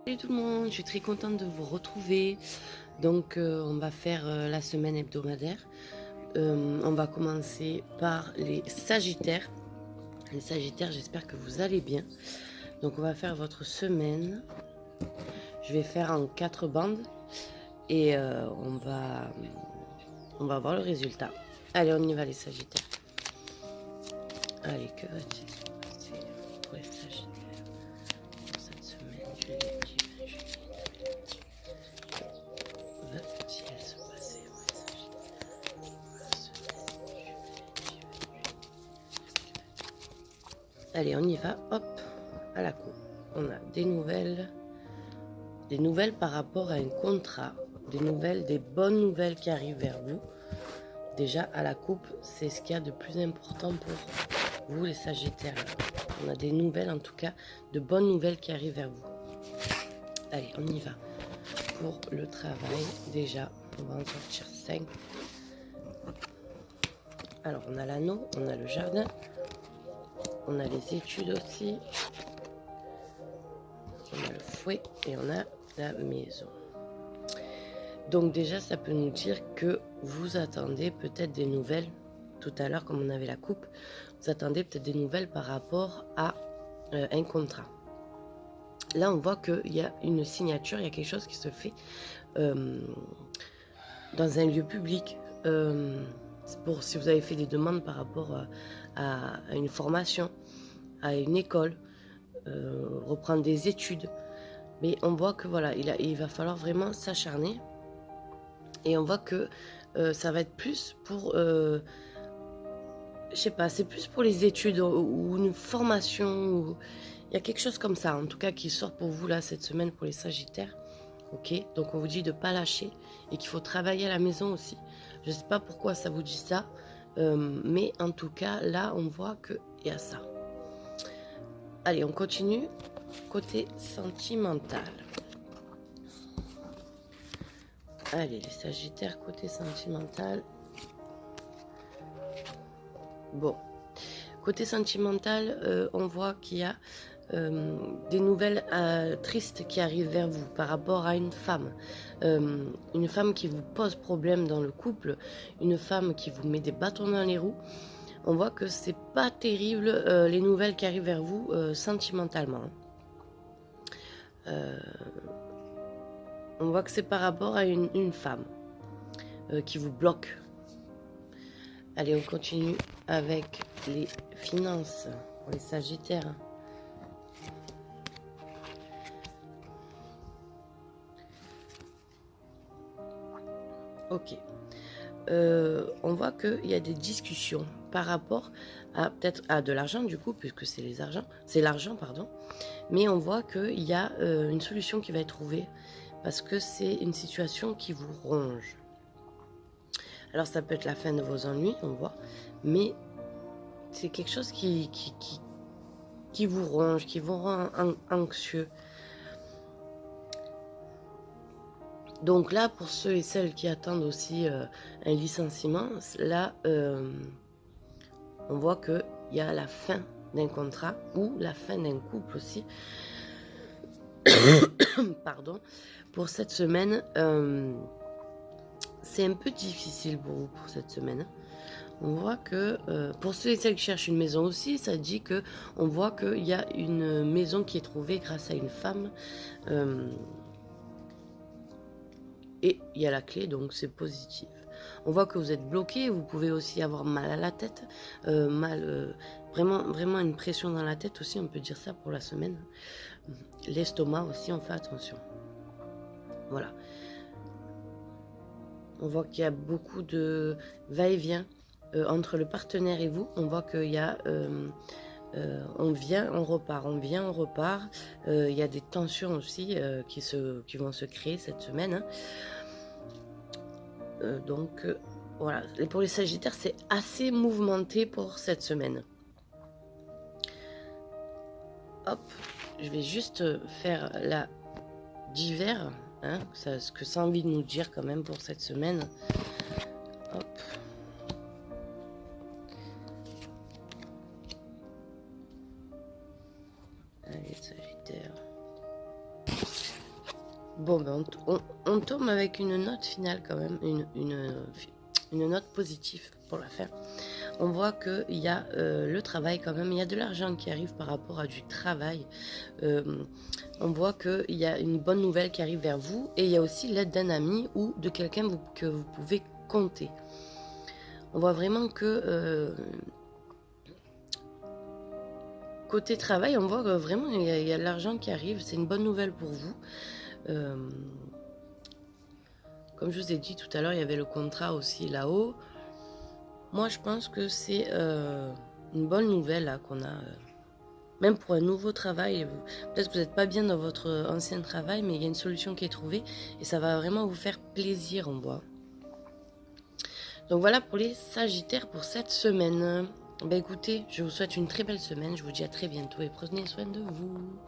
Salut tout le monde, je suis très contente de vous retrouver. Donc on va faire la semaine hebdomadaire. On va commencer par les Sagittaires. Les Sagittaires, j'espère que vous allez bien. Donc on va faire votre semaine. Je vais faire en 4 bandes et on va voir le résultat. Allez, on y va les Sagittaires. Allez, que va-t-il se passer pour les Sagittaires pour cette semaine, juillet, va-t-il se passer pour les Sagittaires pour la semaine, Allez, on y va, hop, à la coupe. On a des nouvelles par rapport à un contrat, des bonnes nouvelles qui arrivent vers vous. Déjà, à la coupe, c'est ce qu'il y a de plus important pour vous, les Sagittaires. On a des nouvelles, en tout cas, de bonnes nouvelles qui arrivent vers vous. Allez, on y va. Pour le travail, déjà, on va en sortir 5. Alors, on a l'anneau, on a le jardin, on a les études aussi, on a le fouet et on a la maison. Donc déjà, ça peut nous dire que vous attendez peut-être des nouvelles. Tout à l'heure, comme on avait la coupe, vous attendez peut-être des nouvelles par rapport à un contrat. Là, on voit qu'il y a une signature, il y a quelque chose qui se fait dans un lieu public. Pour si vous avez fait des demandes par rapport à une formation, à une école, reprendre des études. Mais on voit que voilà, il va falloir vraiment s'acharner. Et on voit que ça va être plus pour, je sais pas, c'est plus pour les études ou une formation. Ou... Il y a quelque chose comme ça, en tout cas, qui sort pour vous là cette semaine pour les Sagittaires. Ok, donc on vous dit de ne pas lâcher et qu'il faut travailler à la maison aussi. Je ne sais pas pourquoi ça vous dit ça, mais en tout cas, là, on voit qu'il y a ça. Allez, on continue. Côté sentimental. Allez, les Sagittaires, côté sentimental. Bon, côté sentimental, on voit qu'il y a des nouvelles tristes qui arrivent vers vous par rapport à une femme qui vous pose problème dans le couple, une femme qui vous met des bâtons dans les roues. On voit que c'est pas terrible les nouvelles qui arrivent vers vous sentimentalement. On voit que c'est par rapport à une femme qui vous bloque. Allez, on continue avec les finances pour les Sagittaires. Ok. On voit qu'il y a des discussions par rapport à peut-être à de l'argent du coup, puisque c'est l'argent, pardon. Mais on voit qu'il y a une solution qui va être trouvée parce que c'est une situation qui vous ronge. Alors ça peut être la fin de vos ennuis, on voit, mais c'est quelque chose qui vous ronge, qui vous rend anxieux. Donc là, pour ceux et celles qui attendent aussi un licenciement, là, on voit qu'il y a la fin d'un contrat ou la fin d'un couple aussi. Pardon. Pour cette semaine, c'est un peu difficile pour vous pour cette semaine. On voit que pour ceux et celles qui cherchent une maison aussi, ça dit que on voit qu'il y a une maison qui est trouvée grâce à une femme. Et il y a la clé, donc c'est positif. On voit que vous êtes bloqué, vous pouvez aussi avoir mal à la tête, vraiment une pression dans la tête aussi, on peut dire ça pour la semaine. L'estomac aussi, on fait attention. Voilà. On voit qu'il y a beaucoup de va-et-vient entre le partenaire et vous. On voit qu'il y a... on vient, on repart, on vient, on repart. Il y a des tensions aussi qui vont se créer cette semaine. Donc voilà, et pour les Sagittaires, c'est assez mouvementé pour cette semaine. Hop, je vais juste faire la d'hiver, hein, ce que ça a envie de nous dire quand même pour cette semaine. Hop. Allez, Sagittaire. Bon, ben, on tombe avec une note finale quand même, une note positive pour la fin. On voit qu'il y a le travail quand même, il y a de l'argent qui arrive par rapport à du travail. On voit qu'il y a une bonne nouvelle qui arrive vers vous et il y a aussi l'aide d'un ami ou de quelqu'un que vous pouvez compter. On voit vraiment que côté travail, on voit que vraiment il y a de l'argent qui arrive, c'est une bonne nouvelle pour vous. Comme je vous ai dit tout à l'heure, il y avait le contrat aussi là-haut. Moi, je pense que c'est une bonne nouvelle qu'on a. Même pour un nouveau travail, peut-être que vous n'êtes pas bien dans votre ancien travail, mais il y a une solution qui est trouvée et ça va vraiment vous faire plaisir, on voit. Donc voilà pour les Sagittaires pour cette semaine. Ben écoutez, je vous souhaite une très belle semaine, je vous dis à très bientôt et prenez soin de vous.